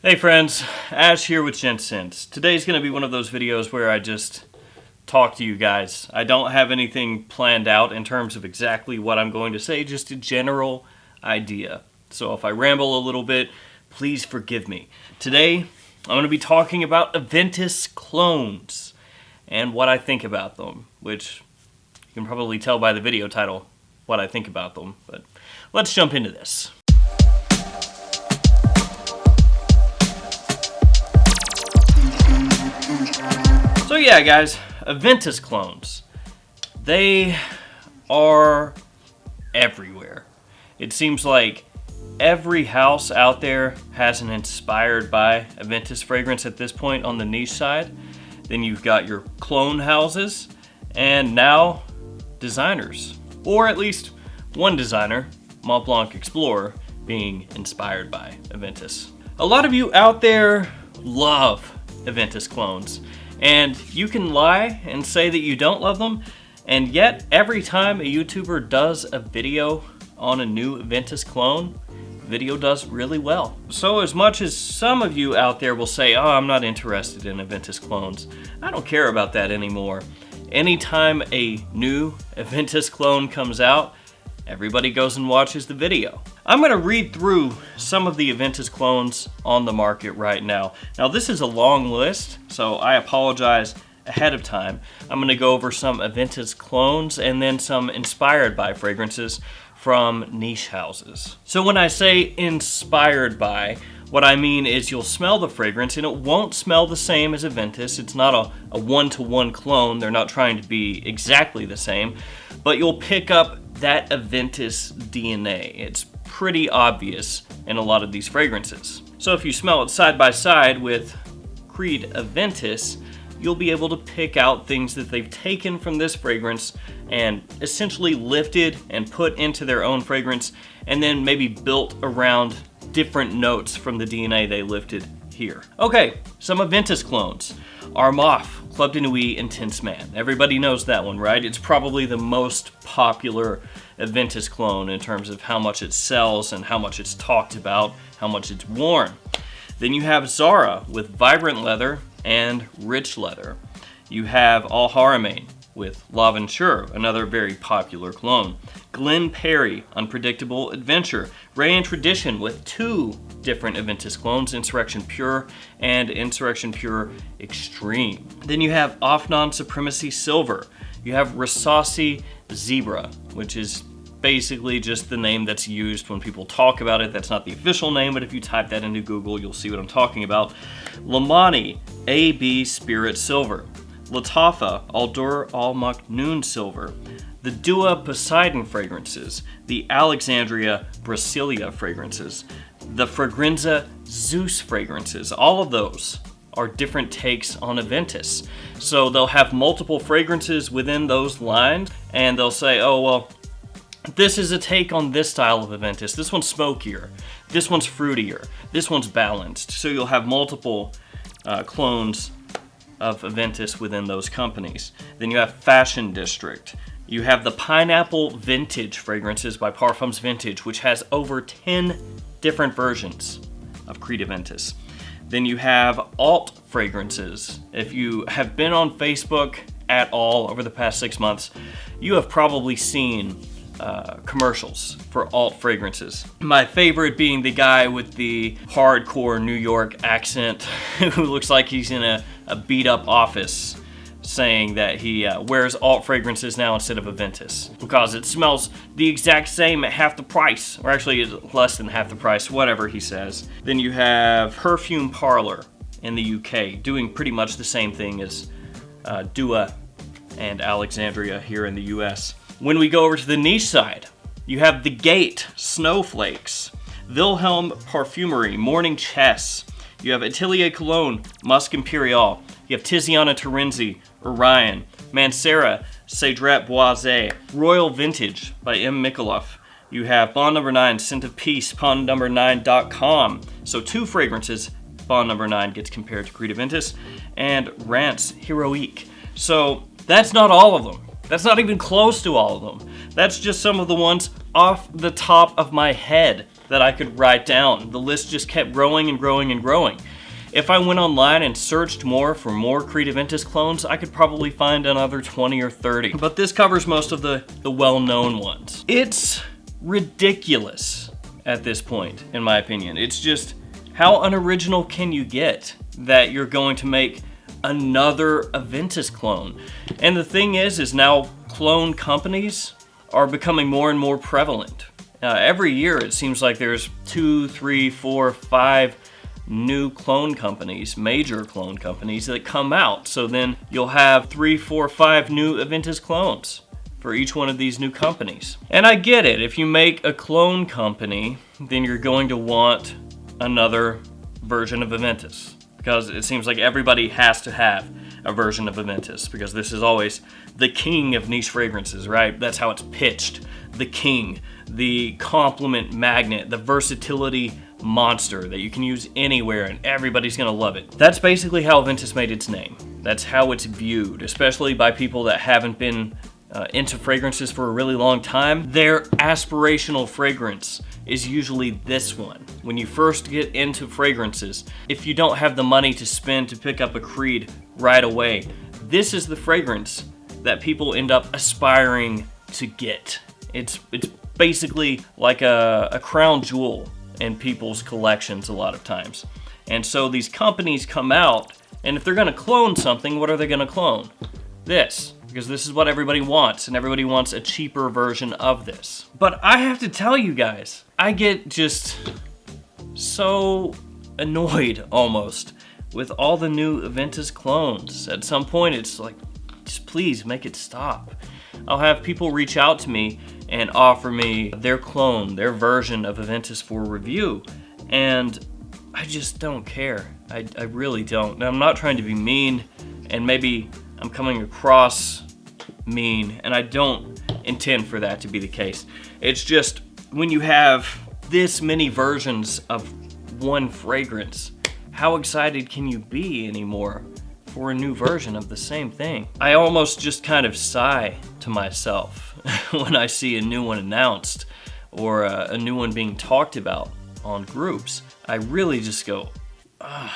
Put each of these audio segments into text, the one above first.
Hey friends, Ash here with Gents. Today's going to be one of those videos where I just talk to you guys. I don't have anything planned out in terms of exactly what I'm going to say, just a general idea. So if I ramble a little bit, please forgive me. Today, I'm going to be talking about Aventus clones and what I think about them, which you can probably tell by the video title what I think about them, but let's jump into this. So yeah, guys, Aventus clones. They are everywhere. It seems like every house out there has an inspired by Aventus fragrance at this point on the niche side. Then you've got your clone houses, and now designers. Or at least one designer, Mont Blanc Explorer, being inspired by Aventus. A lot of you out there love Aventus clones. And you can lie and say that you don't love them, and yet every time a YouTuber does a video on a new Aventus clone, the video does really well. So as much as some of you out there will say, oh, I'm not interested in Aventus clones, I don't care about that anymore. Anytime a new Aventus clone comes out, everybody goes and watches the video. I'm going to read through some of the Aventus clones on the market right now. Now this is a long list, so I apologize ahead of time. I'm going to go over some Aventus clones and then some inspired by fragrances from niche houses. So when I say inspired by, what I mean is you'll smell the fragrance and it won't smell the same as Aventus. It's not a one-to-one clone. They're not trying to be exactly the same, but you'll pick up that Aventus DNA. It's pretty obvious in a lot of these fragrances. So if you smell it side by side with Creed Aventus, you'll be able to pick out things that they've taken from this fragrance and essentially lifted and put into their own fragrance, and then maybe built around different notes from the DNA they lifted here. Okay, some Aventus clones. Armaf, Club de Nuit, Intense Man. Everybody knows that one, right? It's probably the most popular Aventus clone in terms of how much it sells and how much it's talked about, how much it's worn. Then you have Zara with Vibrant Leather and Rich Leather. You have Al Haramain with L'Aventure, another very popular clone. Glen Perry, Unpredictable Adventure. Ray and Tradition with two different Aventus clones, Insurrection Pure and Insurrection Pure Extreme. Then you have Afnan Supremacy Silver. You have Rasasi Zebra, which is basically just the name that's used when people talk about it. That's not the official name, but if you type that into Google, you'll see what I'm talking about. Lamani AB Spirit Silver. Latafa Aldur Al Maknoon Silver. The Dua Poseidon fragrances. The Alexandria Brasilia fragrances. The Fragranza Zeus fragrances. All of those are different takes on Aventus. So they'll have multiple fragrances within those lines, and they'll say, oh, well, this is a take on this style of Aventus. This one's smokier. This one's fruitier. This one's balanced. So you'll have multiple clones of Aventus within those companies. Then you have Fashion District. You have the Pineapple Vintage fragrances by Parfums Vintage, which has over 10 different versions of Creed Aventus. Then you have alt fragrances. If you have been on Facebook at all over the past 6 months, you have probably seen commercials for alt fragrances. My favorite being the guy with the hardcore New York accent who looks like he's in a beat up office, saying that he wears alt fragrances now instead of Aventus because it smells the exact same at half the price, or actually less than half the price, whatever he says. Then you have Perfume Parlor in the UK doing pretty much the same thing as Dua and Alexandria here in the US. When we go over to the niche side, you have The Gate, Snowflakes, Wilhelm Parfumery, Morning Chess. You have Atelier Cologne, Musk Imperial. You have Tiziana Terenzi, Orion, Mancera, Cedrat Boisé, Royal Vintage by M. Mikuloff. You have Bond No. 9, Scent of Peace, BondNo9.com. So two fragrances, Bond No. 9 gets compared to Creed Aventus, and Rance Heroique. So that's not all of them. That's not even close to all of them. That's just some of the ones off the top of my head. that I could write down. The list just kept growing and growing and growing. If I went online and searched more for more Creed Aventus clones, I could probably find another 20 or 30. But this covers most of the well-known ones. It's ridiculous at this point, in my opinion. It's just, how unoriginal can you get that you're going to make another Aventus clone? And the thing is now clone companies are becoming more and more prevalent. Every year it seems like there's 2, 3, 4, 5 new clone companies, major clone companies that come out. So then you'll have 3, 4, 5 new Aventus clones for each one of these new companies. And I get it, if you make a clone company, then you're going to want another version of Aventus, because it seems like everybody has to have a version of Aventus, because this is always the king of niche fragrances, right? That's how it's pitched. The king, the compliment magnet, the versatility monster that you can use anywhere and everybody's gonna love it. That's basically how Aventus made its name. That's how it's viewed, especially by people that haven't been into fragrances for a really long time. Their aspirational fragrance is usually this one. When you first get into fragrances, if you don't have the money to spend to pick up a Creed right away, this is the fragrance that people end up aspiring to get. It's basically like a crown jewel in people's collections a lot of times. And so these companies come out, and if they're gonna clone something, what are they gonna clone? This. Because this is what everybody wants, and everybody wants a cheaper version of this. But I have to tell you guys, I get just so annoyed almost with all the new Aventus clones. At some point it's like, just please make it stop. I'll have people reach out to me and offer me their clone, their version of Aventus for review, and I just don't care. I really don't. Now, I'm not trying to be mean, and maybe I'm coming across mean, and I don't intend for that to be the case. It's just, when you have this many versions of one fragrance, how excited can you be anymore for a new version of the same thing? I almost just kind of sigh to myself when I see a new one announced or a new one being talked about on groups. I really just go, oh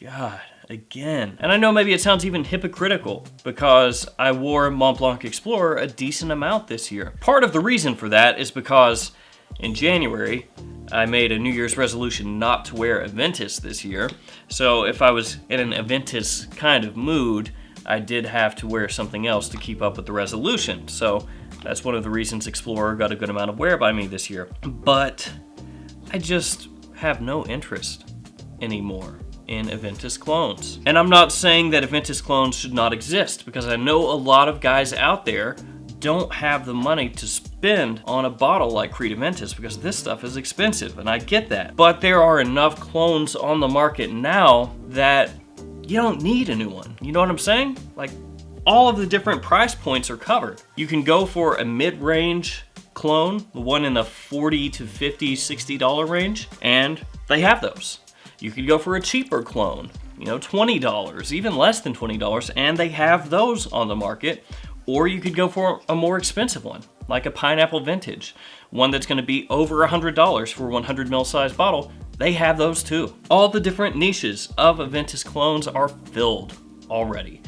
God, again. And I know maybe it sounds even hypocritical because I wore Mont Blanc Explorer a decent amount this year. Part of the reason for that is because in January, I made a New Year's resolution not to wear Aventus this year. So if I was in an Aventus kind of mood, I did have to wear something else to keep up with the resolution. So that's one of the reasons Explorer got a good amount of wear by me this year. But I just have no interest anymore in Aventus clones. And I'm not saying that Aventus clones should not exist, because I know a lot of guys out there don't have the money to spend on a bottle like Creed Aventus, because this stuff is expensive, and I get that. But there are enough clones on the market now that you don't need a new one. You know what I'm saying? Like, all of the different price points are covered. You can go for a mid-range clone, the one in the $40 to $50, $60 range, and they have those. You could go for a cheaper clone, you know, $20, even less than $20, and they have those on the market. Or you could go for a more expensive one, like a Pineapple Vintage, one that's gonna be over $100 for a 100 ml size bottle. They have those too. All the different niches of Aventus clones are filled already.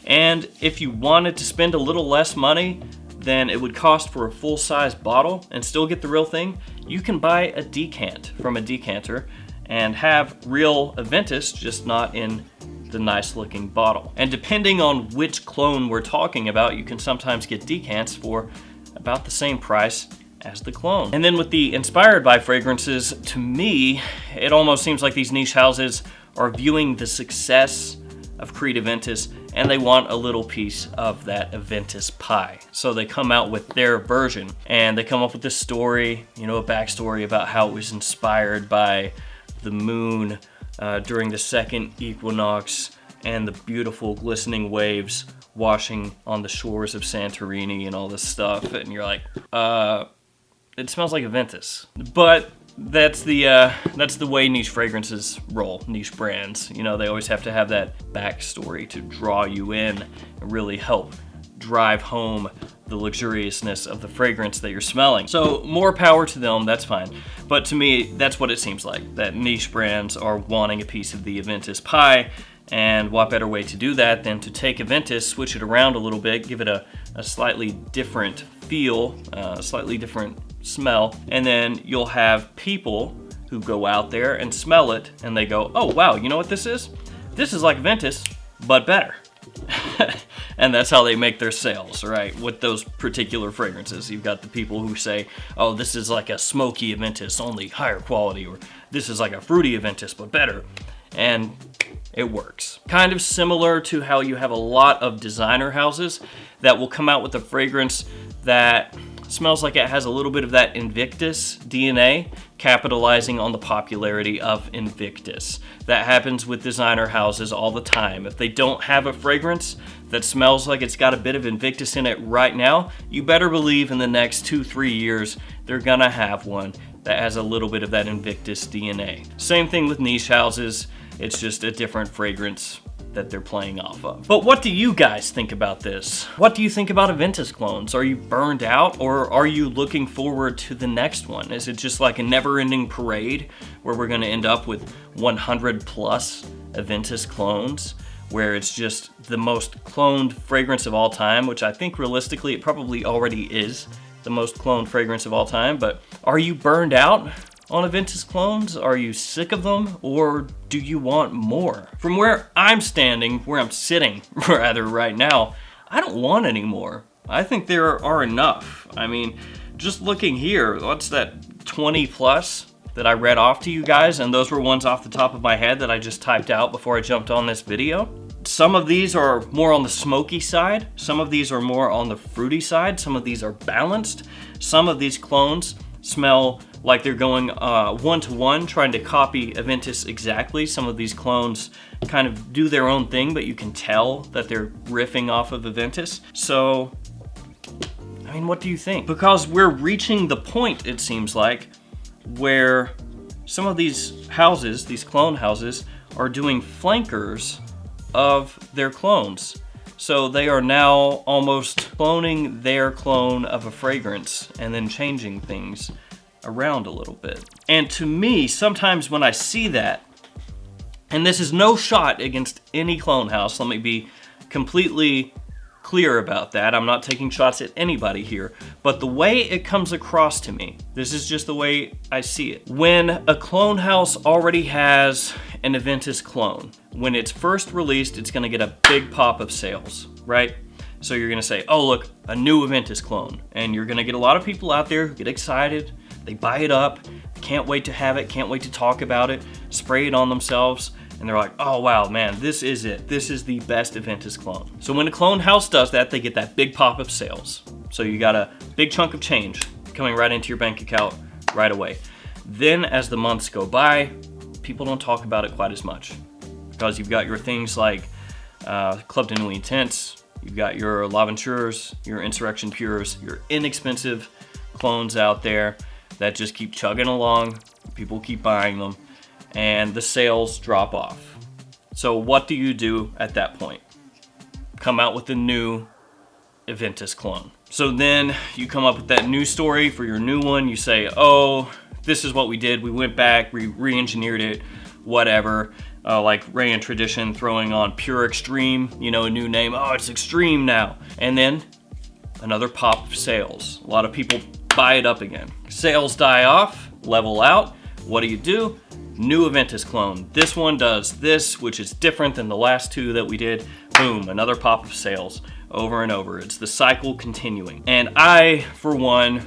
And if you wanted to spend a little less money than it would cost for a full-size bottle and still get the real thing, you can buy a decant from a decanter and have real Aventus, just not in the nice looking bottle. And depending on which clone we're talking about, you can sometimes get decants for about the same price as the clone. And then with the inspired by fragrances, to me, it almost seems like these niche houses are viewing the success of Creed Aventus and they want a little piece of that Aventus pie. So they come out with their version and they come up with this story, you know, a backstory about how it was inspired by the moon during the second equinox and the beautiful glistening waves washing on the shores of Santorini and all this stuff. And you're like, it smells like Aventus. But that's the way niche fragrances roll, niche brands. You know, they always have to have that backstory to draw you in and really help drive home the luxuriousness of the fragrance that you're smelling. So more power to them, that's fine. But to me, that's what it seems like, that niche brands are wanting a piece of the Aventus pie. And what better way to do that than to take Aventus, switch it around a little bit, give it a slightly different feel, a slightly different smell, and then you'll have people who go out there and smell it and they go, oh wow, you know what this is? This is like Aventus, but better. And that's how they make their sales, right? With those particular fragrances. You've got the people who say, oh, this is like a smoky Aventus, only higher quality, or this is like a fruity Aventus, but better. And it works. Kind of similar to how you have a lot of designer houses that will come out with a fragrance that smells like it has a little bit of that Invictus DNA, capitalizing on the popularity of Invictus. That happens with designer houses all the time. If they don't have a fragrance that smells like it's got a bit of Invictus in it right now, you better believe in the next 2-3 years, they're gonna have one that has a little bit of that Invictus DNA. Same thing with niche houses. It's just a different fragrance that they're playing off of. But what do you guys think about this? What do you think about Aventus clones? Are you burned out, or are you looking forward to the next one? Is it just like a never-ending parade where we're gonna end up with 100 plus Aventus clones, where it's just the most cloned fragrance of all time, which I think realistically it probably already is the most cloned fragrance of all time, but are you burned out on Aventus clones? Are you sick of them, or do you want more? From where I'm standing, where I'm sitting rather right now, I don't want any more. I think there are enough. I mean, just looking here, what's that 20 plus that I read off to you guys? And those were ones off the top of my head that I just typed out before I jumped on this video. Some of these are more on the smoky side. Some of these are more on the fruity side. Some of these are balanced. Some of these clones smell like they're going one-to-one, trying to copy Aventus exactly. Some of these clones kind of do their own thing, but you can tell that they're riffing off of Aventus. So, I mean, what do you think? Because we're reaching the point, it seems like, where some of these houses, these clone houses, are doing flankers of their clones. So they are now almost cloning their clone of a fragrance and then changing things around a little bit. And to me, sometimes when I see that, and this is no shot against any clone house, let me be completely clear about that. I'm not taking shots at anybody here, but the way it comes across to me, this is just the way I see it. When a clone house already has an Aventus clone, when it's first released, it's gonna get a big pop of sales, right? So you're gonna say, oh look, a new Aventus clone. And you're gonna get a lot of people out there who get excited, they buy it up, can't wait to have it, can't wait to talk about it, spray it on themselves, and they're like, oh wow, man, this is it. This is the best Aventus clone. So when a clone house does that, they get that big pop of sales. So you got a big chunk of change coming right into your bank account right away. Then as the months go by, people don't talk about it quite as much, because you've got your things like Club de Nuit Intense, you've got your L'Aventures, your Insurrection Pures, your inexpensive clones out there that just keep chugging along, people keep buying them, and the sales drop off. So what do you do at that point? Come out with a new Aventus clone. So then you come up with that new story for your new one. You say, oh, this is what we did. We went back, we re-engineered it, whatever. Like Ray and Tradition throwing on Pure Extreme, you know, a new name. Oh, it's Extreme now. And then another pop of sales. A lot of people buy it up again. Sales die off, level out. What do? New Aventus clone. This one does this, which is different than the last two that we did. Boom, another pop of sales over and over. It's the cycle continuing. And I, for one,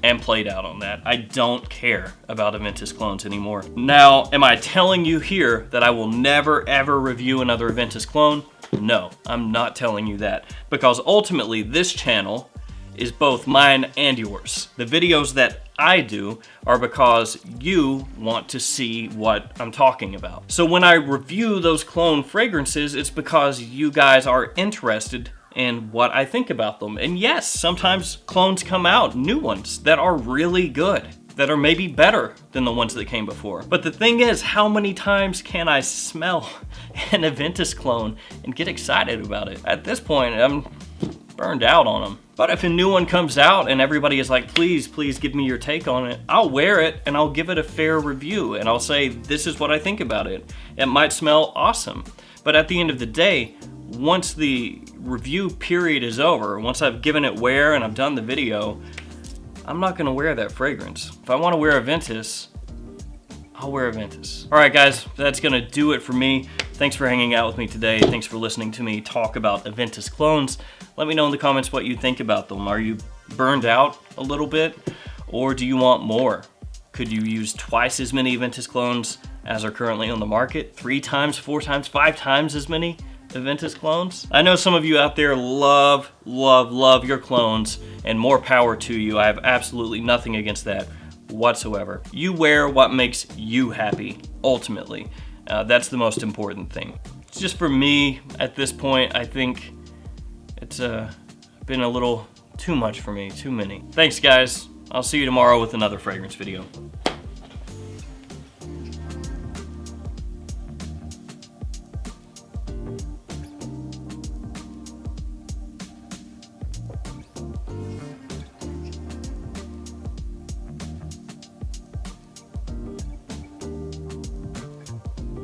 am played out on that. I don't care about Aventus clones anymore. Now, am I telling you here that I will never ever review another Aventus clone? No, I'm not telling you that, because ultimately this channel is both mine and yours. The videos that I do are because you want to see what I'm talking about. So when I review those clone fragrances, it's because you guys are interested in what I think about them. And yes, sometimes clones come out, new ones that are really good, that are maybe better than the ones that came before. But the thing is, how many times can I smell an Aventus clone and get excited about it? At this point, I'm burned out on them. But if a new one comes out and everybody is like, please give me your take on it, I'll wear it and I'll give it a fair review and I'll say, this is what I think about it. It might smell awesome. But at the end of the day, once the review period is over, once I've given it wear and I've done the video, I'm not gonna wear that fragrance. If I wanna wear a Ventus, I'll wear a Ventus. All right, guys, that's gonna do it for me. Thanks for hanging out with me today. Thanks for listening to me talk about Aventus clones. Let me know in the comments what you think about them. Are you burned out a little bit, or do you want more? Could you use twice as many Aventus clones as are currently on the market? 3 times, 4 times, 5 times as many Aventus clones? I know some of you out there love your clones, and more power to you. I have absolutely nothing against that whatsoever. You wear what makes you happy, ultimately. That's the most important thing. It's just for me, at this point, I think it's been a little too much for me, too many. Thanks, guys. I'll see you tomorrow with another fragrance video.